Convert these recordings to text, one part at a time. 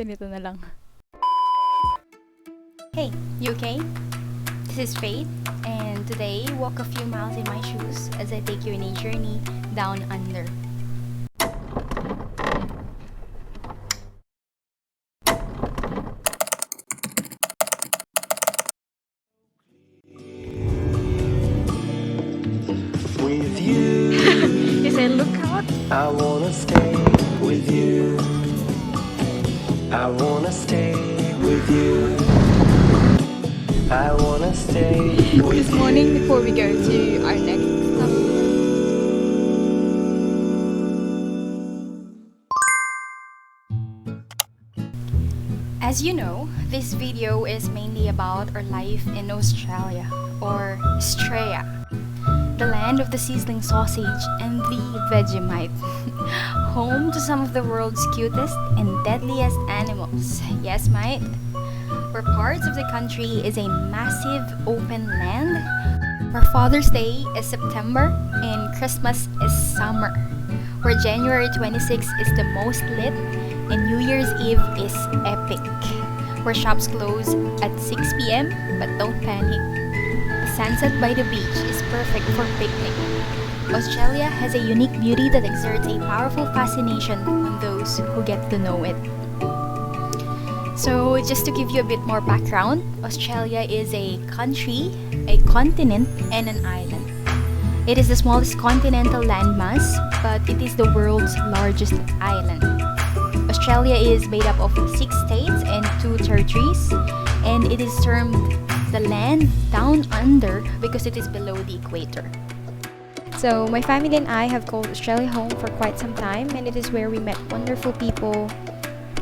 Ganito na lang. Hey, you okay? This is Faith, and today walk a few miles in my shoes as I take you on a journey down under. With you, You said look out. I wanna stay with you. I wanna stay with you. I wanna stay with This morning before we go to our next stop. As you know, this video is mainly about our life in Australia, or Australia, the land of the sizzling sausage and the Vegemite, home to some of the world's cutest and deadliest animals. Yes, mate? Where parts of the country is a massive open land, where Father's Day is September and Christmas is summer, where January 26th is the most lit and New Year's Eve is epic, where shops close at 6 p.m. but don't panic. The sunset by the beach is perfect for picnic. Australia has a unique beauty that exerts a powerful fascination on those who get to know it. So, just to give you a bit more background, Australia is a country, a continent, and an island. It is the smallest continental landmass, but it is the world's largest island. Australia is made up of 6 states and 2 territories, and it is termed the land down under because it is below the equator. So my family and I have called Australia home for quite some time, and it is where we met wonderful people,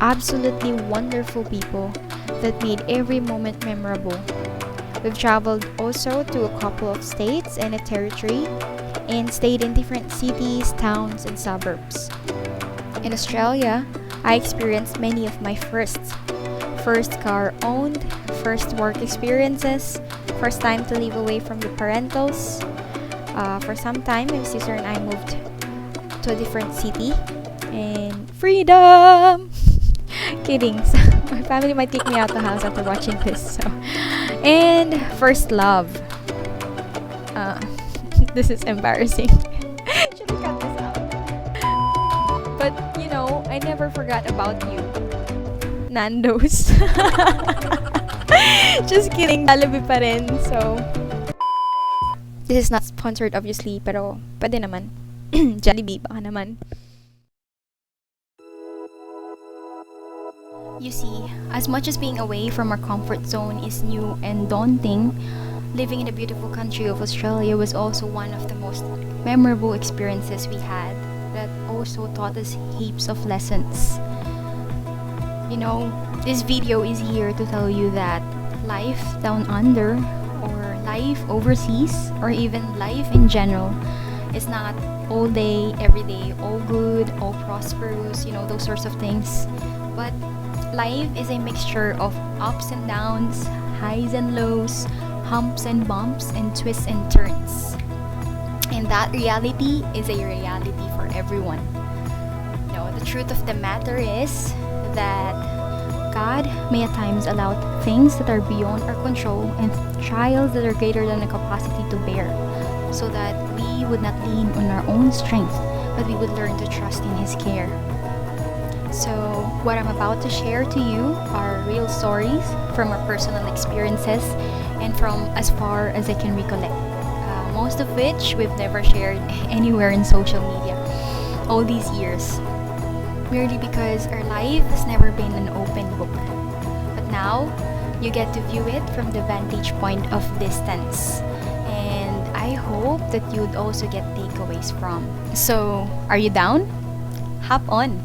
absolutely wonderful people that made every moment memorable. We've traveled also to a couple of states and a territory and stayed in different cities, towns, and suburbs. In Australia, I experienced many of my firsts. First car owned, first work experiences, first time to live away from the parentals. For some time, my sister and I moved to a different city, and freedom! Kidding. So, my family might kick me out the house after watching this. So, and first love. This is embarrassing. Should have cut this out. But you know, I never forgot about you, Nando's. Just kidding. Jollibee pa rin. So, this is not sponsored obviously, pero pwede naman. Jollibee baka naman. You see, as much as being away from our comfort zone is new and daunting, living in the beautiful country of Australia was also one of the most memorable experiences we had that also taught us heaps of lessons. You know, this video is here to tell you that life down under, or life overseas, or even life in general, is not all day, every day, all good, all prosperous, you know, those sorts of things. But life is a mixture of ups and downs, highs and lows, humps and bumps, and twists and turns. And that reality is a reality for everyone. No, the truth of the matter is that God may at times allow things that are beyond our control and trials that are greater than our capacity to bear, so that we would not lean on our own strength, but we would learn to trust in His care. So, what I'm about to share to you are real stories from our personal experiences and from as far as I can recollect. Most of which we've never shared anywhere in social media all these years. Merely because our life has never been an open book. But now, you get to view it from the vantage point of distance. And I hope that you'd also get takeaways from. So, are you down? Hop on!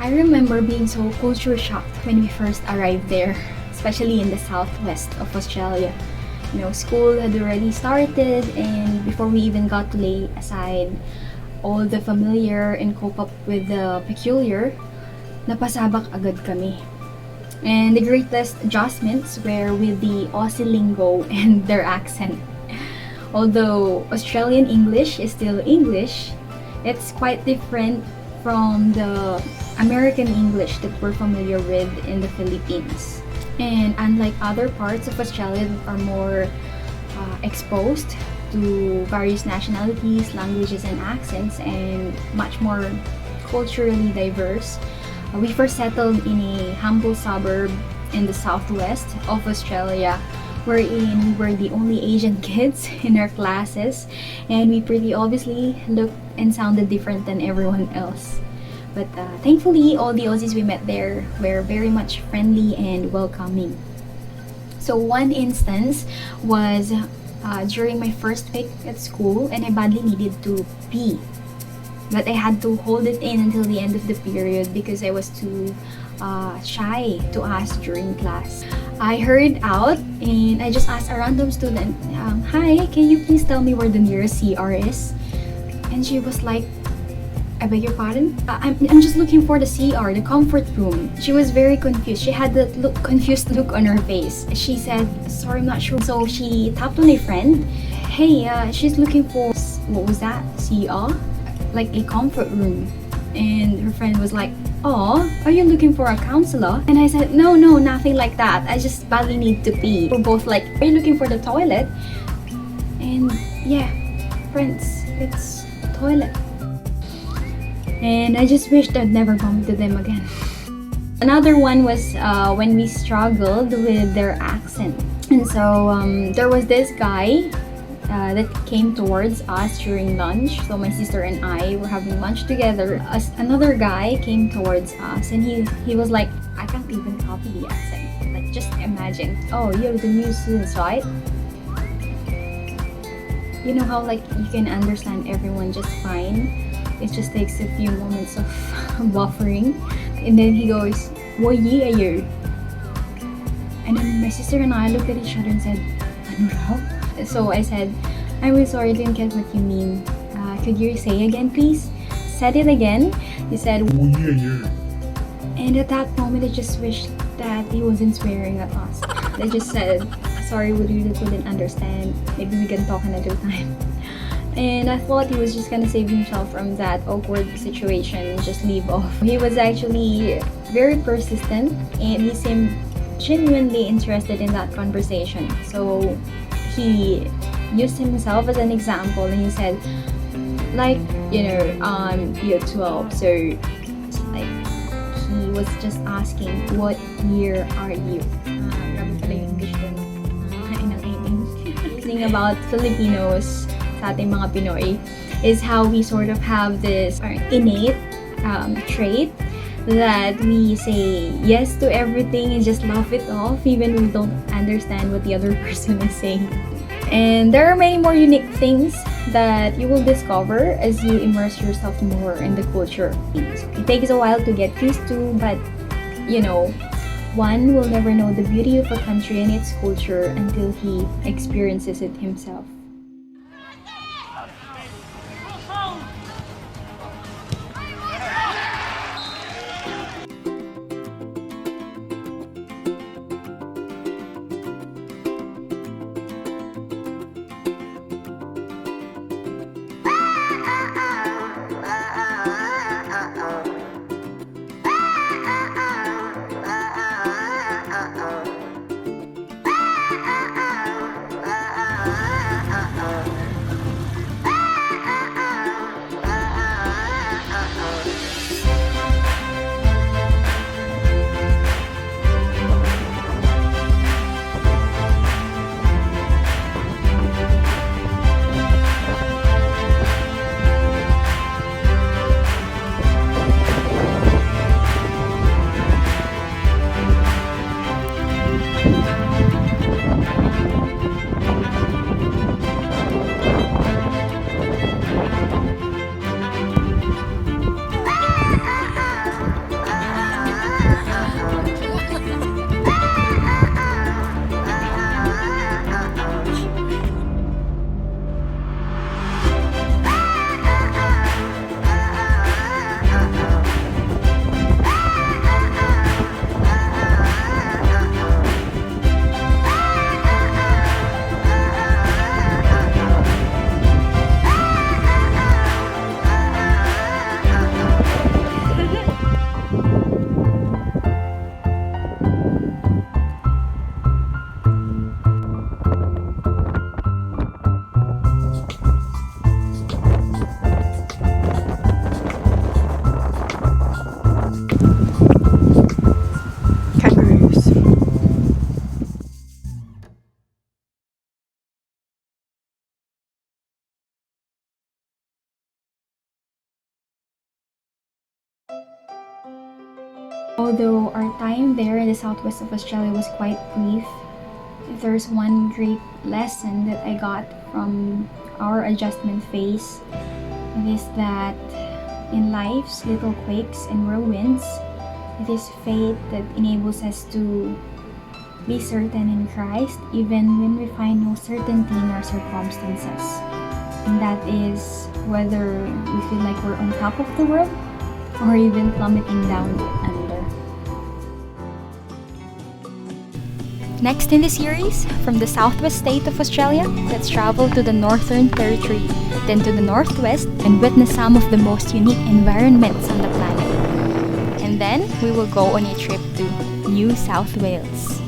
I remember being so culture shocked when we first arrived there, especially in the southwest of Australia. You know, school had already started, and before we even got to lay aside all the familiar and cope up with the peculiar, napasabak agad kami. And the greatest adjustments were with the Aussie lingo and their accent. Although Australian English is still English, it's quite different from the American English that we're familiar with in the Philippines. And unlike other parts of Australia that are more exposed to various nationalities, languages, and accents, and much more culturally diverse, we first settled in a humble suburb in the southwest of Australia, wherein we were the only Asian kids in our classes, and we pretty obviously looked and sounded different than everyone else. But thankfully, all the Aussies we met there were very much friendly and welcoming. So one instance was during my first week at school, and I badly needed to pee. But I had to hold it in until the end of the period because I was too shy to ask during class. I hurried out and I just asked a random student, "Hi, can you please tell me where the nearest CR is?" And she was like, "I beg your pardon? I'm just looking for the CR, the comfort room." She was very confused. She had that confused look on her face. She said, "Sorry, I'm not sure." So she tapped on a friend. "Hey, she's looking for," what was that? CR? Like a comfort room. And her friend was like, "Oh, are you looking for a counselor?" And I said, No, nothing like that. I just badly need to pee." We're both like, "Are you looking for the toilet?" And yeah, friends, it's toilet. And I just wished I'd never bump into them again. Another one was when we struggled with their accent. And so there was this guy that came towards us during lunch. So my sister and I were having lunch together. Another guy came towards us, and he was like, "I can't even copy the accent. Like, just imagine. Oh, you're the new students, right?" You know how like you can understand everyone just fine. It just takes a few moments of buffering. And then he goes, "What year are you?" And then my sister and I looked at each other and said, "Ano raw?" So I said, "I'm really sorry, I didn't get what you mean. Could you say again, please?" Said it again. He said, "What year are you?" And at that moment, I just wished that he wasn't swearing at us. I just said, "Sorry, we really couldn't understand. Maybe we can talk another time." And I thought he was just gonna save himself from that awkward situation and just leave off. He was actually very persistent, and he seemed genuinely interested in that conversation. So he used himself as an example, and he said, like, year 12. So like he was just asking, "What year are you?" Grabe pala yung English ko, no? The thing about Filipinos sa ating mga Pinoy is how we sort of have this innate trait that we say yes to everything and just laugh it off even when we don't understand what the other person is saying. And there are many more unique things that you will discover as you immerse yourself more in the culture. It takes a while to get used to, but one will never know the beauty of a country and its culture until he experiences it himself. Although our time there in the southwest of Australia was quite brief, there's one great lesson that I got from our adjustment phase. It is that in life's little quakes and whirlwinds, it is faith that enables us to be certain in Christ even when we find no certainty in our circumstances. And that is whether we feel like we're on top of the world or even plummeting down under. Next in the series, from the southwest state of Australia, let's travel to the Northern Territory, then to the northwest and witness some of the most unique environments on the planet. And then we will go on a trip to New South Wales.